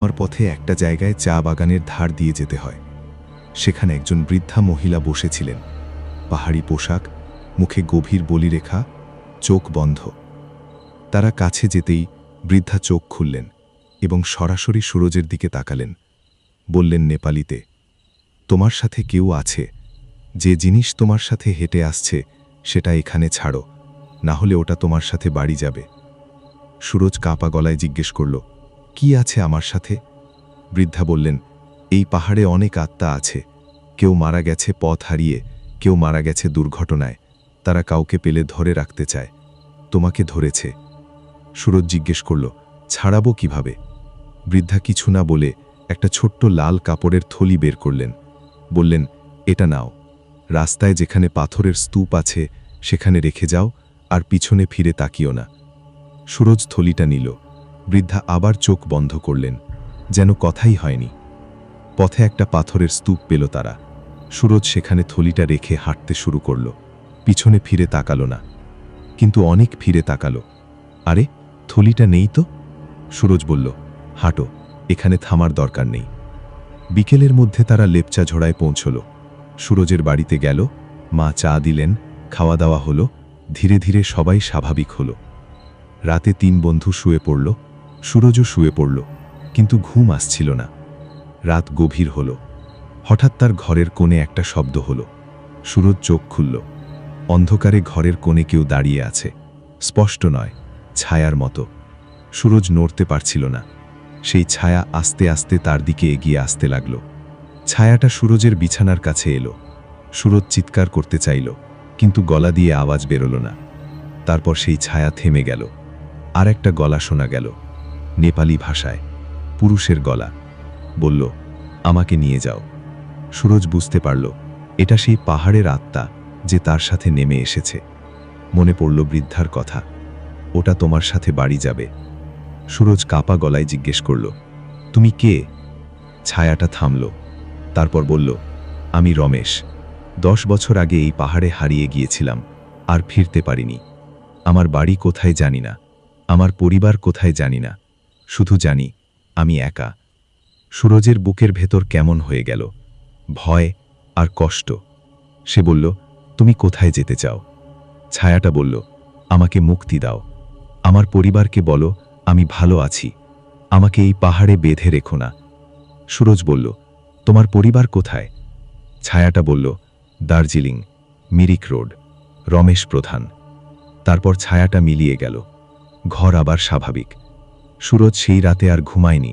আমার পথে একটা জায়গায় চা বাগানের ধার দিয়ে যেতে হয়। সেখানে একজন বৃদ্ধা মহিলা বসেছিলেন, পাহাড়ি পোশাক, মুখে গভীর বলিরেখা, চোখ বন্ধ। তারা কাছে যেতেই বৃদ্ধা চোখ খুললেন এবং সরাসরি সুরজের দিকে তাকালেন। বললেন নেপালিতে, তোমার সাথে কেউ আছে। যে জিনিস তোমার সাথে হেঁটে আসছে সেটা এখানে ছাড়ো, না হলে ওটা তোমার সাথে বাড়ি যাবে। সুরজ কাঁপা গলায় জিজ্ঞেস করল, কি আছে আমার সাথে? বৃদ্ধা বললেন, এই পাহাড়ে অনেক আত্মা আছে। কেউ মারা গেছে পথ হারিয়ে, কেউ মারা গেছে দুর্ঘটনায়। তারা কাউকে পেলে ধরে রাখতে চায়। তোমাকে ধরেছে। সুরজ জিজ্ঞেস করল, ছাড়াবো কিভাবে? বৃদ্ধা কিছু না বলে একটা ছোট্ট লাল কাপড়ের থলি বের করলেন। বললেন, এটা নাও। রাস্তায় যেখানে পাথরের স্তূপ আছে সেখানে রেখে যাও, আর পিছনে ফিরে তাকিও না। সুরজ থলিটা নিল। বৃদ্ধা আবার চোখ বন্ধ করলেন, যেন কথাই হয়নি। পথে একটা পাথরের স্তূপ পেল তারা। সুরজ সেখানে থলিটা রেখে হাঁটতে শুরু করল। পিছনে ফিরে তাকালো না, কিন্তু অনেক ফিরে তাকালো। আরে, থলিটা নেই তো। সুরজ বলল, হাঁটো, এখানে থামার দরকার নেই। বিকেলের মধ্যে তারা লেপচা ঝোড়ায় পৌঁছল। সুরজের বাড়িতে গেল, মা চা দিলেন, খাওয়া দাওয়া হলো। ধীরে ধীরে সবাই স্বাভাবিক হলো। রাতে 3 বন্ধু শুয়ে পড়ল। সুরজও শুয়ে পড়ল, কিন্তু ঘুম আসছিল না। রাত গভীর হল। হঠাৎ তার ঘরের কোণে একটা শব্দ হলো। সুরজ চোখ খুলল। অন্ধকারে ঘরের কোণে কেউ দাঁড়িয়ে আছে। স্পষ্ট নয়, ছায়ার মতো। সুরজ নড়তে পারছিল না। সেই ছায়া আস্তে আস্তে তার দিকে এগিয়ে আসতে লাগল। ছায়াটা সুরজের বিছানার কাছে এলো। সুরজ চিৎকার করতে চাইল, কিন্তু গলা দিয়ে আওয়াজ বেরোল না। তারপর সেই ছায়া থেমে গেল। আর একটা গলা শোনা গেল, নেপালি ভাষায়, পুরুষের গলা। বলল, আমাকে নিয়ে যাও। সুরজ বুঝতে পারল এটা সেই পাহাড়ের আত্মা যে তার সাথে নেমে এসেছে। মনে পড়ল বৃদ্ধার কথা, ওটা তোমার সাথে বাড়ি যাবে। সুরজ কাঁপা গলায় জিজ্ঞেস করল, তুমি কে? ছায়াটা থামল। তারপর বলল, আমি রমেশ। 10 বছর আগে এই পাহাড়ে হারিয়ে গিয়েছিলাম, আর ফিরতে পারিনি। আমার বাড়ি কোথায় জানি না, আমার পরিবার কোথায় জানি না, শুধু জানি আমি একা। সুরজের বুকের ভেতর কেমন হয়ে গেল, ভয় আর কষ্ট। সে বলল, তুমি কোথায় যেতে চাও? ছায়াটা বলল, আমাকে মুক্তি দাও। আমার পরিবারকে বলো আমি ভালো আছি। আমাকে এই পাহাড়ে বেঁধে রেখো না। সুরজ বলল, তোমার পরিবার কোথায়? ছায়াটা বলল, দার্জিলিং, মিরিক রোড, রমেশ প্রধান। তারপর ছায়াটা মিলিয়ে গেল। ঘর আবার স্বাভাবিক। সুরজ সেই রাতে আর ঘুমায়নি।